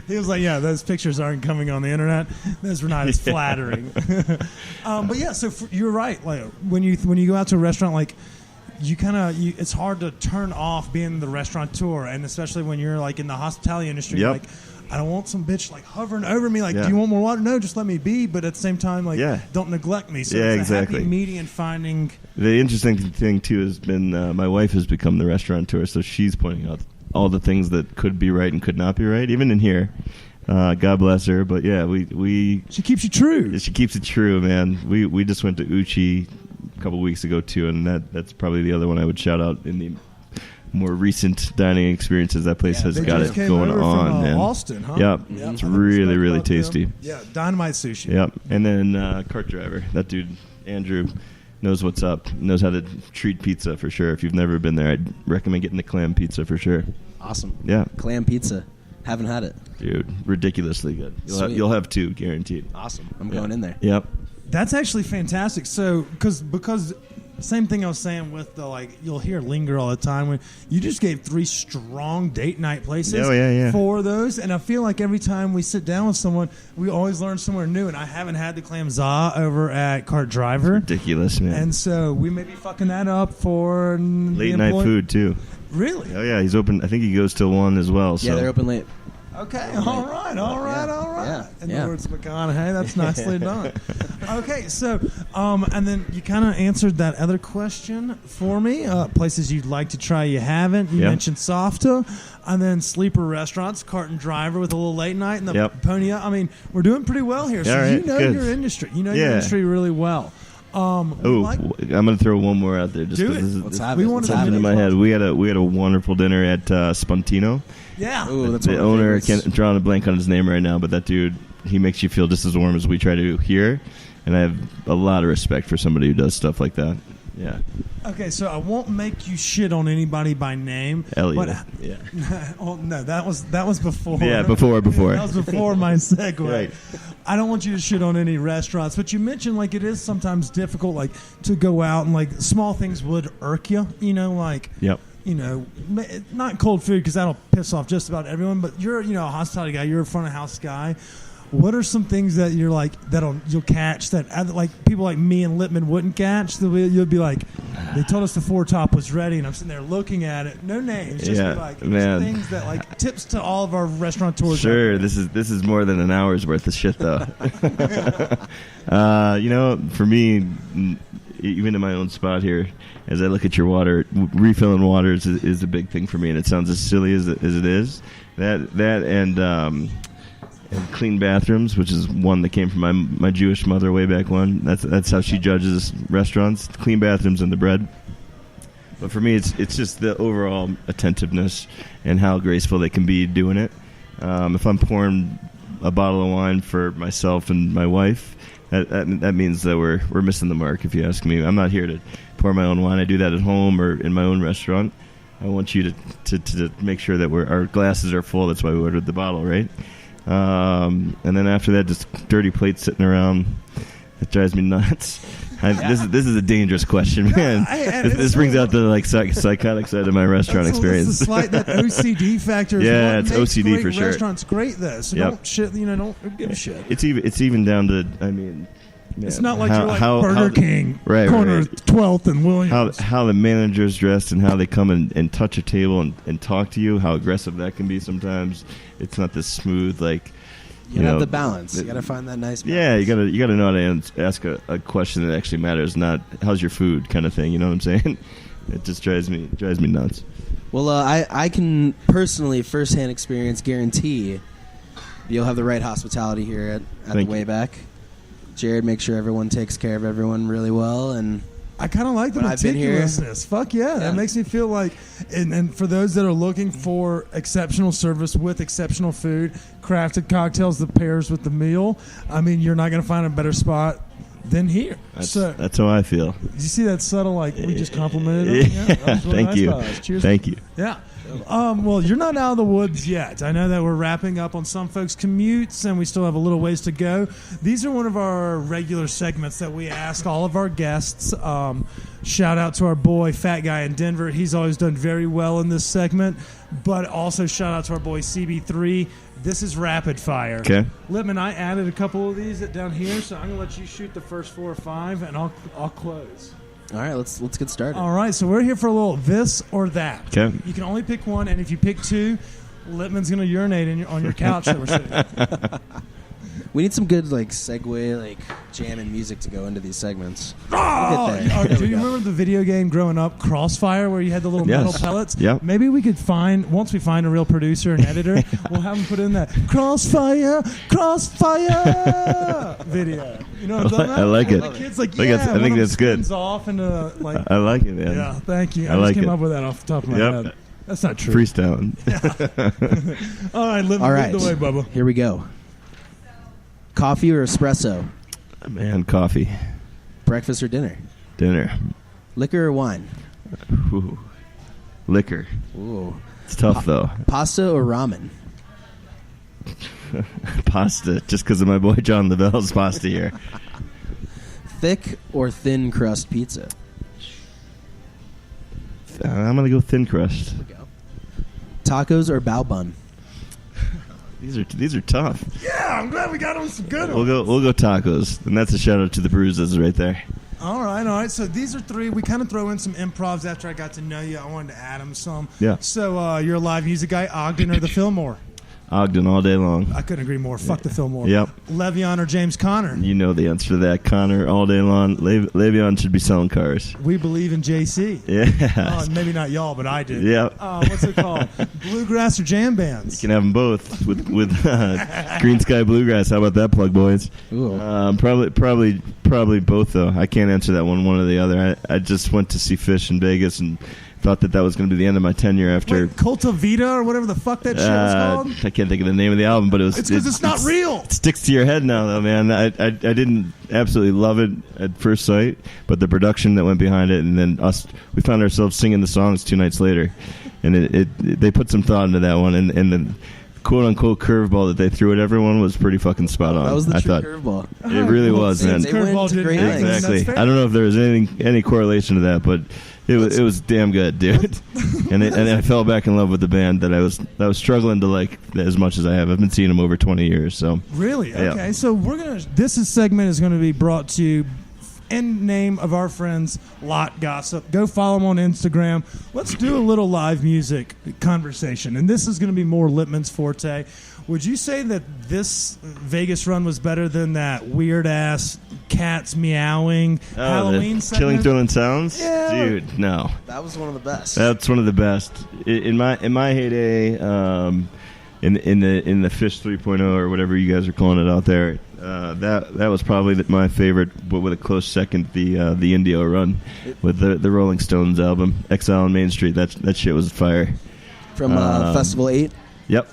He was like, yeah, those pictures aren't coming on the internet. Those were not as flattering. But yeah, so you're right. Like when you go out to a restaurant, like it's hard to turn off being the restaurateur, and especially when you're like in the hospitality industry, like I don't want some bitch like hovering over me like, do you want more water? No, just let me be. But at the same time, like, don't neglect me. So it's a happy median finding. The interesting thing too has been my wife has become the restaurateur, so she's pointing out all the things that could be right and could not be right, even in here. God bless her, but yeah, we she keeps you true. She keeps it true, man. We just went to Uchi a couple weeks ago too, and that's probably the other one I would shout out in the more recent dining experiences. That place has got it going on, from, man. Austin, huh? Yep. It's really, really tasty. Them. Yeah, dynamite sushi. Yep. And then cart driver, that dude Andrew knows what's up. Knows how to treat pizza for sure. If you've never been there, I'd recommend getting the clam pizza for sure. Awesome. Yeah. Clam pizza. Haven't had it. Dude, ridiculously good. You'll have two, guaranteed. Awesome. I'm going in there. Yep. That's actually fantastic. So, because same thing I was saying with the, like, you'll hear linger all the time. When you just gave 3 strong date night places for those. And I feel like every time we sit down with someone, we always learn somewhere new. And I haven't had the clam za over at Cart Driver. It's ridiculous, man. And so we may be fucking that up for late night food, too. Really? Oh, yeah. He's open. I think he goes till 1 as well. So. Yeah, they're open late. Okay, all right. Yeah. In the words of McConaughey, that's nicely done. Okay, so, and then you kind of answered that other question for me. Places you'd like to try you haven't. You mentioned Softa, and then sleeper restaurants, Cart and Driver with a little late night, and the Pony Up. I mean, we're doing pretty well here. So you know your industry. You know your industry really well. I'm going to throw one more out there. Just do it. What's happening in my head? We had a wonderful dinner at Spontino. Yeah. Ooh, that's the owner. I can't draw a blank on his name right now, but that dude, he makes you feel just as warm as we try to here. And I have a lot of respect for somebody who does stuff like that. Yeah. Okay, so I won't make you shit on anybody by name. Elliot. Oh no, that was before. Yeah, before. That was before my segue. Right. I don't want you to shit on any restaurants, but you mentioned like it is sometimes difficult, like to go out and like small things would irk you. You know, like. Yep. You know, not cold food because that'll piss off just about everyone. But you're, a hospitality guy. You're a front of house guy. What are some things that you're like you'll catch that like people like me and Littman wouldn't catch? You'll be like, they told us the 4-top was ready, and I'm sitting there looking at it. No names, just be like things that like tips to all of our restaurateurs. Sure, this is more than an hour's worth of shit though. For me, even in my own spot here, as I look at your water, refilling waters is a big thing for me, and it sounds as silly as it is. That and clean bathrooms, which is one that came from my Jewish mother way back when. That's how she judges restaurants: clean bathrooms and the bread. But for me, it's just the overall attentiveness and how graceful they can be doing it. If I'm pouring a bottle of wine for myself and my wife, that means that we're missing the mark, if you ask me. I'm not here to pour my own wine. I do that at home or in my own restaurant. I want you to make sure that our glasses are full. That's why we ordered the bottle, right? And then after that, just dirty plates sitting around. It drives me nuts. This is a dangerous question, man. This brings out the psychotic side of my restaurant experience. That OCD factor. Yeah, it's OCD for sure. Restaurants great though, so don't shit. Don't give a shit. It's even down to Man, it's not like you're like Burger King, corner 12th and Williams. How the manager's dressed and how they come and touch a table and talk to you, how aggressive that can be sometimes. It's not this smooth, like... You have the balance. You got to find that nice balance. Yeah, you got to know how to ask a question that actually matters, not how's your food kind of thing. You know what I'm saying? It just drives me nuts. Well, I can personally, firsthand experience, guarantee you'll have the right hospitality here at the Wayback. Jared makes sure everyone takes care of everyone really well, and I kind of like the meticulousness. Fuck yeah, that makes me feel like. And for those that are looking for exceptional service with exceptional food, crafted cocktails that pairs with the meal, I mean, you're not going to find a better spot than here. That's how I feel. Did you see that subtle, like, we just complimented him? Yeah, that was really Thank you. Cheers. Thank you. Yeah. Well, you're not out of the woods yet. I know that we're wrapping up on some folks' commutes, and we still have a little ways to go. These are one of our regular segments that we ask all of our guests. Shout out to our boy, Fat Guy in Denver. He's always done very well in this segment. But also shout out to our boy, CB3. This is rapid fire. Okay. Lippman, I added a couple of these down here, so I'm going to let you shoot the first 4 or 5, and I'll close. All right, let's get started. All right, so we're here for a little this or that. Okay. You can only pick one, and if you pick 2, Lippman's going to urinate on your couch that we're sitting. We need some good segue, jam and music to go into these segments. Oh, do you remember the video game growing up, Crossfire, where you had the little metal pellets? Yep. Maybe we could once we find a real producer and editor, we'll have them put in that Crossfire video. You know what I'm talking about? I like it. The kids I think that's good. Off into, I like it, man. Yeah, thank you. I just came up with that off the top of my head. That's not true. Freestyling. Yeah. All right, lead the way, Bubba. Here we go. Coffee or espresso? Man, coffee. Breakfast or dinner? Dinner. Liquor or wine? Ooh. Liquor. Ooh. It's tough, though. Pasta or ramen? Pasta, just because of my boy John Lavell's pasta here. Thick or thin crust pizza? I'm going to go thin crust. Here we go. Tacos or bao bun? These are tough. Yeah, I'm glad we got on some good ones. We'll go tacos, and that's a shout out to the Bruises right there. All right. So these are 3. We kind of throw in some improvs after I got to know you. I wanted to add them some. Yeah. So you're a live music guy, Ogden or the Fillmore? Ogden all day long. I couldn't agree more. Fuck the Fillmore. Yep. Le'Veon or James Conner? You know the answer to that. Connor all day long. Le'Veon should be selling cars. We believe in JC. Yeah. Maybe not y'all, but I did. Yep. What's it called? Bluegrass or jam bands? You can have them both with Green Sky Bluegrass. How about that plug, boys? Ooh. Probably both, though. I can't answer that one or the other. I just went to see Phish in Vegas and thought that was going to be the end of my tenure after. Wait, Culta Vita or whatever the fuck that shit was called? I can't think of the name of the album, but it's because it's not real. It sticks to your head now, though, man. I didn't absolutely love it at first sight, but the production that went behind it, and then we found ourselves singing the songs 2 nights later, and they put some thought into that one, and the quote-unquote curveball that they threw at everyone was pretty fucking spot on. That was the true curveball. It really was, man. They went to great lengths. Exactly. I don't know if there was any correlation to that, but it was damn good, dude. and I fell back in love with the band that I was struggling to like as much as I have. I've been seeing them over 20 years. So really, yeah. Okay. So this segment is going to be brought to you in name of our friends Lot Gossip. Go follow them on Instagram. Let's do a little live music conversation, and this is going to be more Lippman's forte. Would you say that this Vegas run was better than that weird ass cats meowing Halloween segment? Chilling Thrilling Sounds? Yeah. Dude, no. That was one of the best. That's one of the best. In my heyday, in the Phish 3.0 or whatever you guys are calling it out there, that was probably my favorite, but with a close second, the Indio run with the Rolling Stones album, Exile on Main Street. That shit was fire. From Festival 8? Yep.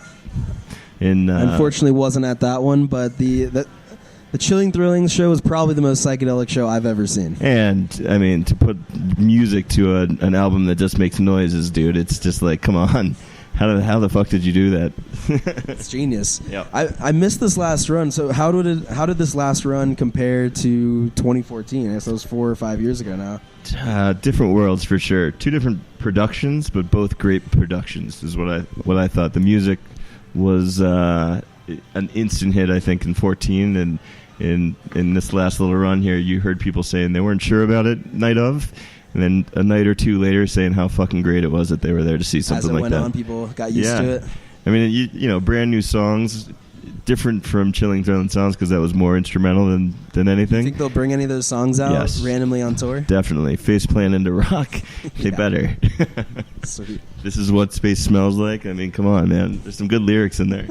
Unfortunately, wasn't at that one, but the Chilling Thrilling show was probably the most psychedelic show I've ever seen. And I mean, to put music to an album that just makes noises, dude, it's just like, come on, how the fuck did you do that? It's genius. Yeah. I missed this last run. So how did this last run compare to 2014? I guess that was 4 or 5 years ago now. Different worlds for sure. 2 different productions, but both great productions is what I thought. The music was an instant hit, I think, in 14, and in this last little run here, you heard people saying they weren't sure about it night of, and then a night or 2 later saying how fucking great it was that they were there to see something like that. As it went on, people got used to it. I mean, you know, brand new songs, different from Chilling Thrilling Sounds because that was more instrumental than anything. You think they'll bring any of those songs out randomly on tour? Definitely. Face Plant into Rock. They better. Sweet. This is what space smells like. I mean, come on, man. There's some good lyrics in there.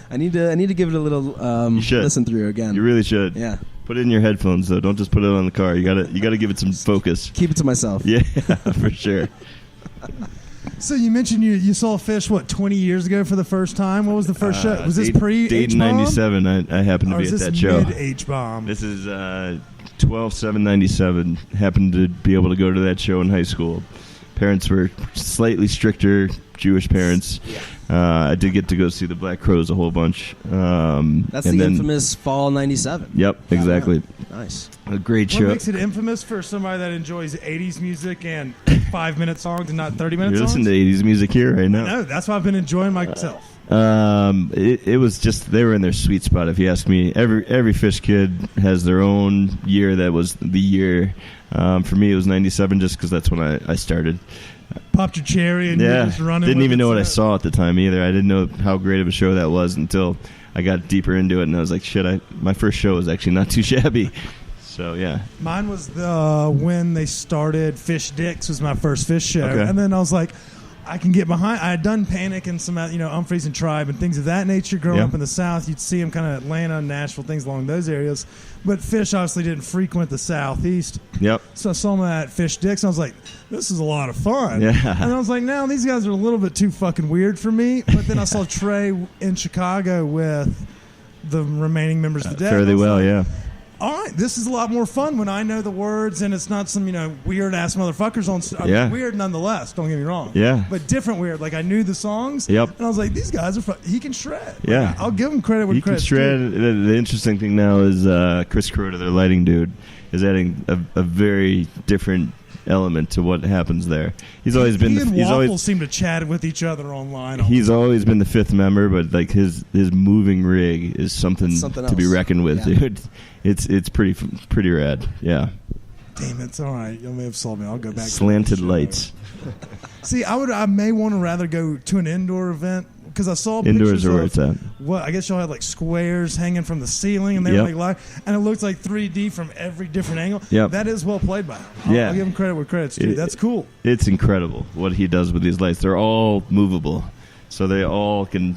I need to give it a little listen through again. You really should. Yeah. Put it in your headphones though. Don't just put it on the car. You gotta give it some focus. Keep it to myself. Yeah, for sure. So you mentioned you saw Phish 20 years ago for the first time. What was the first show? Was this pre Dayton H-bomb? 97? I happened to be at that show. Mid H-bomb. This is 12/7/97. Happened to be able to go to that show in high school. parents were slightly stricter Jewish parents. Yeah. I did get to go see the Black Crowes a whole bunch. That's the infamous Fall '97. Yep, exactly. Nice. A great What show. makes it infamous for somebody that enjoys 80s music and 5-minute songs and not 30-minute You're songs? listening to 80s music here right now. No, that's why I've been enjoying myself. It was just, they were in their sweet spot. If you ask me, every Phish kid has their own year that was the year. For me, it was '97, just because that's when I started. Popped your cherry and you're just running. Didn't with even it, know what I so- saw at the time either. I didn't know how great of a show that was until I got deeper into it, and I was like, shit, my first show was actually not too shabby. So yeah, Mine was when they started Phish Dicks was my first Phish show, Okay. and then I was like, I can get behind. I had done Panic and some Humphreys and Tribe and things of that nature. Growing Yeah. up in the South, you'd see them kind of Atlanta, Nashville, things along those areas. But Phish obviously didn't frequent the Southeast, yep, so I saw them at Phish Dicks, and I was like, this is a lot of fun. Yeah. And I was like, now these guys are a little bit too fucking weird for me. But then I saw Trey in Chicago with the remaining members of the Dead. fairly well, yeah. All right, this is a lot more fun when I know the words and it's not some weird ass motherfuckers on. Yeah. Weird nonetheless. Don't get me wrong. Yeah. But different weird. Like I knew the songs. Yep. And I was like, these guys are. He can shred. Yeah. Like, I'll give him credit where He can credit's shred. due. The interesting thing now is Chris Crota, their lighting dude, is adding a very different element to what happens there. He's always been. He and He's Waffle always. seem to chat with each other online. He's always been the fifth member, but like his moving rig is something to be else. reckoned with, Yeah. dude. It's pretty rad. Yeah. Damn, it's all right. You may have sold me. I'll go back. Slanted to the show. lights. See, I may want to rather go to an indoor event because I saw Indoors pictures are where of it's at. what I guess y'all had like squares hanging from the ceiling and they Yep. were like live, and it looked like 3D from every different angle. Yep. That is well played by him. Yeah. I'll give him credit where credit's due. That's cool. It's incredible what he does with these lights. They're all movable, so they all can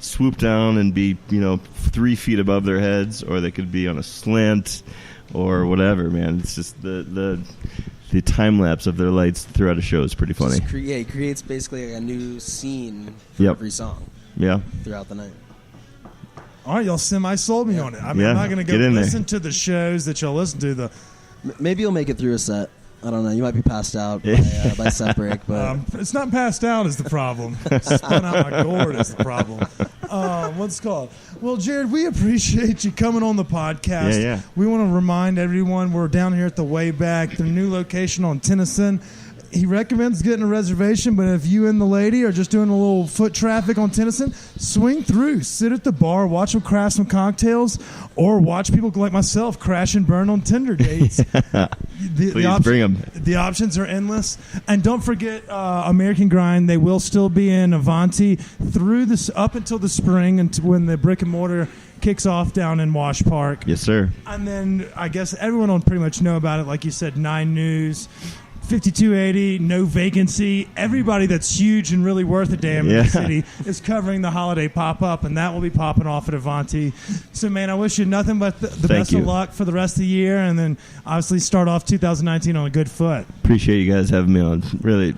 swoop down and be 3 feet above their heads, or they could be on a slant or whatever. Man, it's just the time lapse of their lights throughout a show is pretty funny. He creates basically a new scene for Yep. every song Yeah. throughout the night. All right, y'all semi-sold me on it. I mean, Yeah, I'm not going to get go in there. listen to the shows that y'all listen to. Maybe you'll make it through a set. I don't know. You might be passed out by set break, but It's not passed out is the problem. Spun out my gourd is the problem. What's it called? Well, Jared, we appreciate you coming on the podcast. Yeah, yeah. We want to remind everyone we're down here at the Wayback, their new location on Tennyson. He recommends getting a reservation, but if you and the lady are just doing a little foot traffic on Tennyson, swing through, sit at the bar, watch them craft some cocktails, or watch people like myself crash and burn on Tinder dates. Please bring 'em. The options are endless. And don't forget American Grind. They will still be in Avanti through this up until the spring, and when the brick and mortar kicks off down in Wash Park. Yes, sir. And then I guess everyone will pretty much know about it. Like you said, 9 News, 5280, No Vacancy. Everybody that's huge and really worth a damn in Yeah. the city is covering the holiday pop-up, and that will be popping off at Avanti. So, man, I wish you nothing but the best you. of luck for the rest of the year, and then obviously start off 2019 on a good foot. Appreciate you guys having me on. Really.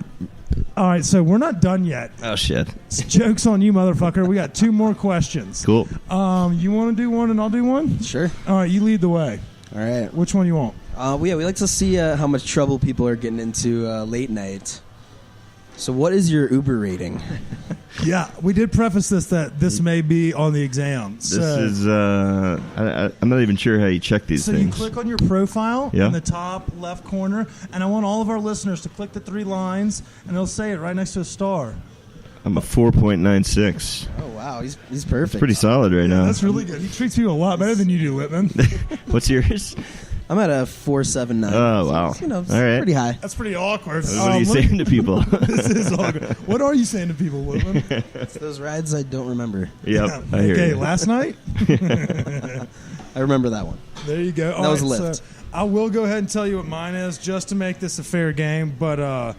All right, so we're not done yet. Oh shit. Joke's on you, motherfucker. We got 2 more questions. Cool. You want to do one and I'll do one? sure. All right, you lead the way. All right. Which one you want? We like to see how much trouble people are getting into late night. So, what is your Uber rating? Yeah, we did preface this that this may be on the exam. This is. I'm not even sure how you check these So things. you click on your profile Yeah. in the top left corner, and I want all of our listeners to click the 3 lines, and they'll say it right next to a star. I'm a 4.96. Oh wow, he's perfect. Pretty solid right now. That's really good. He treats people a lot better than you do, Whitman. What's yours? I'm at a 4.79. Oh, wow. So, it's All right. pretty high. That's pretty awkward. What are you saying to people? This is awkward. What are you saying to people, Whitman? It's those rides I don't remember. Yep, I hear Okay, you. last night? I remember that one. There you go. All That was a right, lift. So I will go ahead and tell you what mine is just to make this a fair game, but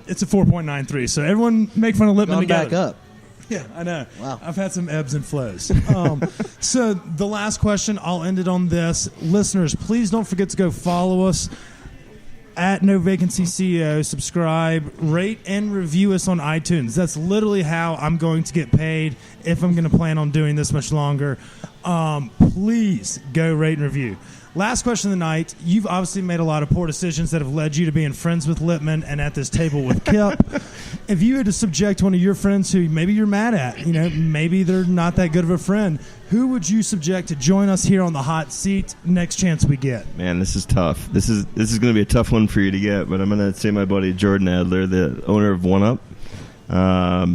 it's a 4.93. So everyone make fun of Lippman Gone together. back up. Yeah, I know. Wow. I've had some ebbs and flows. So the last question, I'll end it on this. Listeners, please don't forget to go follow us at No Vacancy CEO. Subscribe, rate, and review us on iTunes. That's literally how I'm going to get paid if I'm going to plan on doing this much longer. Please go rate and review. Last question of the night. You've obviously made a lot of poor decisions that have led you to being friends with Lippman and at this table with Kip. If you had to subject one of your friends who maybe you're mad at, maybe they're not that good of a friend, who would you subject to join us here on the hot seat next chance we get? Man, this is tough. This is going to be a tough one for you to get, but I'm going to say my buddy Jordan Adler, the owner of One Up.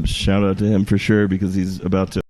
Shout out to him for sure, because he's about to